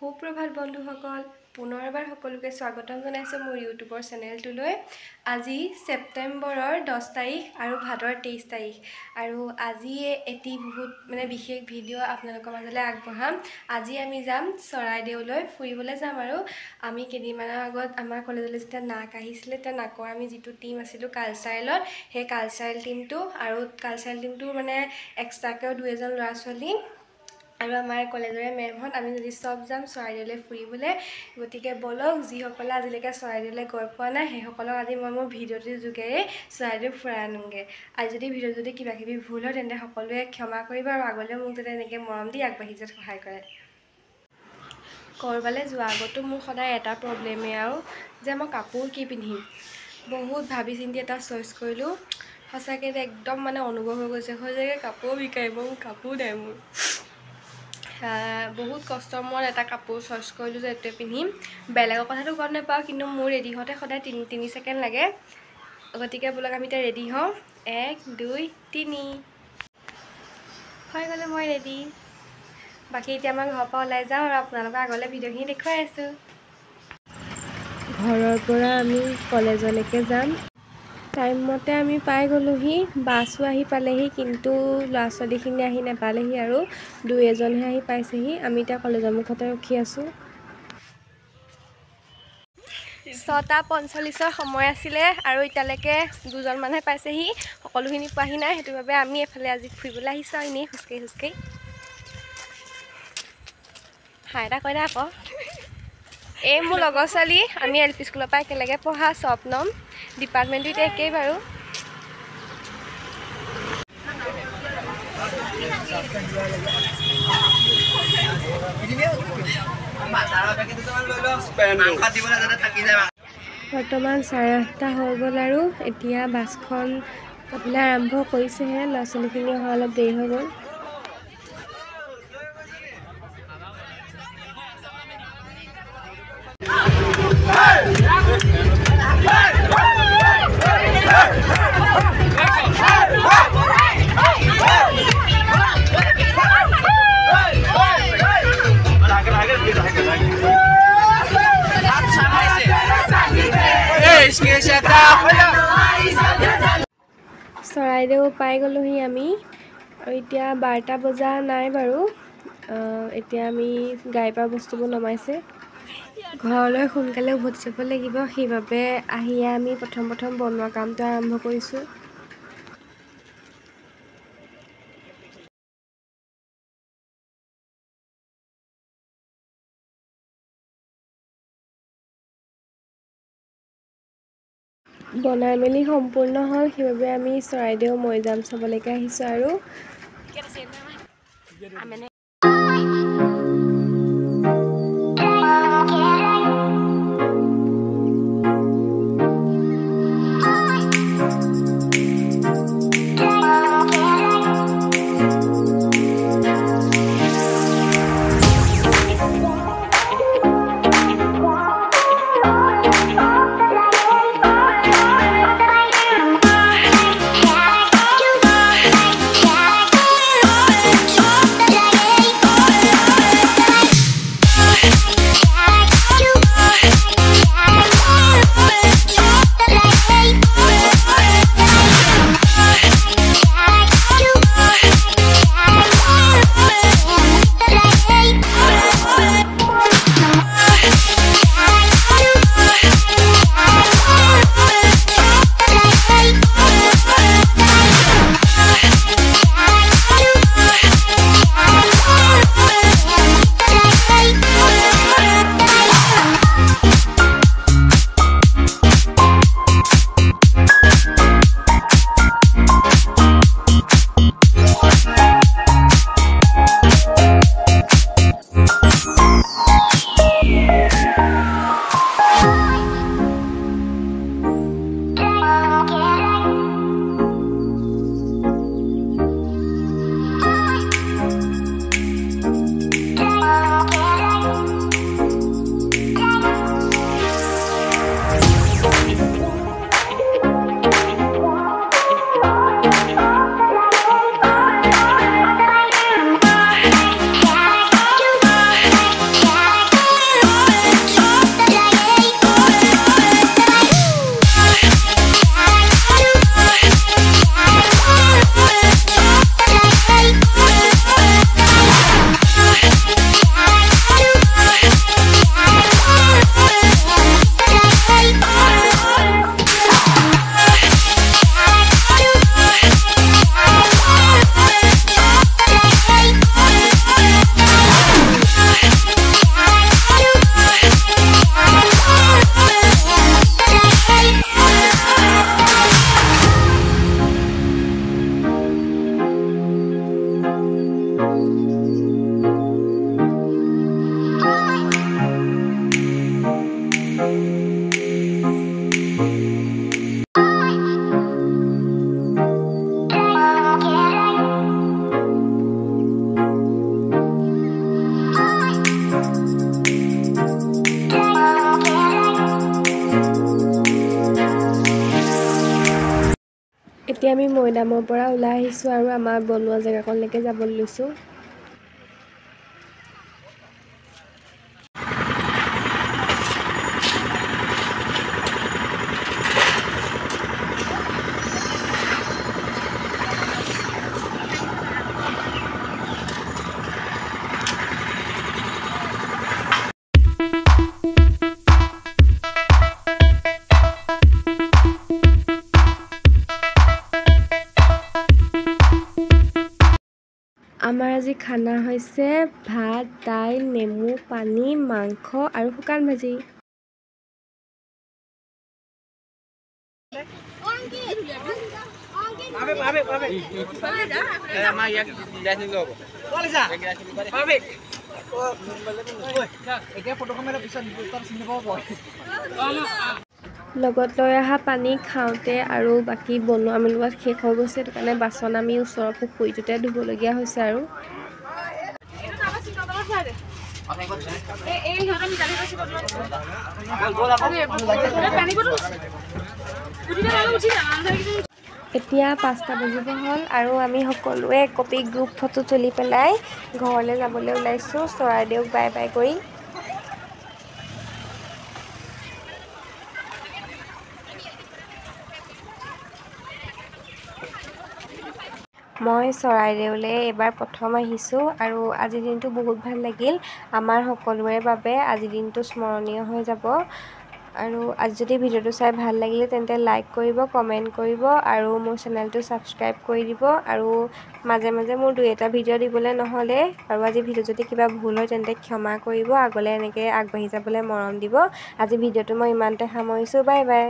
সুপ্ৰভাত বন্ধুসকল পুনৰবাৰ সকলোকে স্বাগতম জনাইছো মোৰ ইউটিউবৰ চেনেলটোলৈ আজি ছেপ্টেম্বৰৰ 10 তাৰিখ আৰু ভাদৰ 23 তাৰিখ আৰু আজি এটি বহুত বিশেষ ভিডিঅ' আপোনালোকৰ মাজলৈ আগবঢ়াম আজি আমি যাম চৰাইদেউলৈ ফুৰিবলৈ যাম আৰু আমি কেদিনমানৰ আগত আমাৰ কলেজলৈ যেতিয়া নাক আহিছিলে তে নাকৰ আমি যিটো টিম আছিলো কালচাৰেলত সেই কালচাৰেল টিমটো আৰু কালচাৰেল টিমটো এক্সট্ৰাকৈ দুইজন ল'ৰা ছোৱালী আৰু আমাৰ কলেজৰে মেমহত আমি যদি সব যাম চৰাইদেউলৈ ফুৰিবলৈ গতিকে বলক যিসকলে আজিলৈকে চৰাইদেউলৈ গৈ পোৱা নাই সেইসকলক আজি মই মোৰ ভিডিঅ'টোৰ যোগেৰে চৰাইদেউ ফুৰাই আনোগে আৰু যদি ভিডিঅ'ত যদি কিবা কিবি ভুল হয় তেন্তে সকলোৱে ক্ষমা কৰিব আৰু আগলৈ মোক যাতে এনেকৈ মৰম দি আগবাঢ়ি যোৱাত সহায় কৰে ক'ৰবালৈ যোৱাৰ আগতো মোৰ সদায় এটা প্ৰব্লেমেই আৰু যে মই কাপোৰ কি পিন্ধিম বহুত ভাবি চিন্তি এটা চইচ কৰিলোঁ সঁচাকৈ একদম অনুভৱ হৈ গৈছে কাপোৰ বিকাৰিব মোৰ কাপোৰ নাই মোৰ বহুত কষ্টৰ মূৰত এটা কাপোৰ চইচ কৰিলোঁ যে এইটোৱে পিন্ধিম বেলেগৰ কথাটো গম নাপাওঁ কিন্তু মোৰ ৰেডি হওঁতে সদায় 3 ছেকেণ্ড লাগে গতিকে বলক আমি এতিয়া ৰেডি হওঁ 1 2 3 হৈ গ'লে মই ৰেডি বাকী এতিয়া মই ঘৰৰ পৰা ওলাই যাওঁ আৰু আপোনালোকৰ আগলৈ ভিডিঅ'খিনি দেখুৱাই আছোঁ ঘৰৰ পৰা আমি কলেজলৈকে যাম টাইম মতে আমি পাই গ'লোহি বাছো আহি পালেহি কিন্তু ল'ৰা ছোৱালীখিনি আহি নাপালেহি আৰু দুই এজনহে আহি পাইছেহি আমি এতিয়া কলেজৰ মুখতে ৰখি আছোঁ 6:45 সময় আছিলে আৰু এতিয়ালৈকে দুজন মানুহে পাইছেহি সকলোখিনি পোৱাহি নাই সেইটো বাবে আমি এফালে আজি ফুৰিবলৈ আহিছোঁ আৰু এনেই খোজকাঢ়ি হাই এটা কৈ দে আকৌ এই মোৰ লগৰ ছোৱালী আমি LP স্কুলৰ পৰা একেলগে পঢ়া স্বপ্নম ডিপাৰ্টমেণ্টটো এতিয়া একেই বাৰু বৰ্তমান 8:30 হৈ গ'ল আৰু এতিয়া বাছখন যাবলৈ আৰম্ভ কৰিছেহে ল'ৰা ছোৱালীখিনি অহা অলপ দেৰি হৈ গ'ল চৰাইদেউ পাই গ'লোহি আমি আৰু এতিয়া 12টা বজা নাই বাৰু এতিয়া আমি গাড়ীৰ পৰা বস্তুবোৰ নমাইছে ঘৰলৈ সোনকালে উভতি যাব লাগিব সেইবাবে আহিয়ে আমি প্ৰথম বনোৱা কামটো আৰম্ভ কৰিছোঁ বনাই মেলি সম্পূৰ্ণ হ'ল সেইবাবে আমি চৰাইদেউ মৈদাম চাবলৈকে আহিছোঁ আৰু এতিয়া আমি মৈদামৰ পৰা ওলাই আহিছোঁ আৰু আমাৰ বনোৱা জেগাকণলৈকে যাবলৈ লৈছোঁ। আমাৰ আজি খানা হৈছে ভাত, দাইল, নেমু পানী, মাংস আৰু শুকান ভাজি। লগত লৈ অহা পানী খাওঁতে আৰু বাকী বনোৱা মেলোৱাত শেষ হৈ গৈছে, সেইটো কাৰণে বাচন আমি ওচৰৰ পুখুৰীটোতে ধুবলগীয়া হৈছে আৰু। এতিয়া 5টা বাজিব হ'ল আৰু আমি সকলোৱে কপি গ্ৰুপ ফটো তুলি পেলাই ঘৰলৈ যাবলৈ ওলাইছোঁ চৰাইদেউক বাই বাই কৰি। মই চৰাইদেউলৈ এইবাৰ প্ৰথম আহিছোঁ আৰু আজিৰ দিনটো বহুত ভাল লাগিল। আমাৰ সকলোৰে বাবে আজিৰ দিনটো স্মৰণীয় হৈ যাব। আৰু আজি যদি ভিডিঅ'টো চাই ভাল লাগিলে তেন্তে লাইক কৰিব, কমেণ্ট কৰিব আৰু মোৰ চেনেলটো ছাবস্ক্ৰাইব কৰি দিব। আৰু মাজে মাজে মোৰ 2-এটা ভিডিঅ' দিবলৈ নহ'লে আৰু আজি ভিডিঅ' যদি কিবা ভুল হয় তেন্তে ক্ষমা কৰিব। আগলৈ এনেকৈ আগবাঢ়ি যাবলৈ মৰম দিব। আজি ভিডিঅ'টো মই ইমানতে সামৰিছোঁ। Bye bye.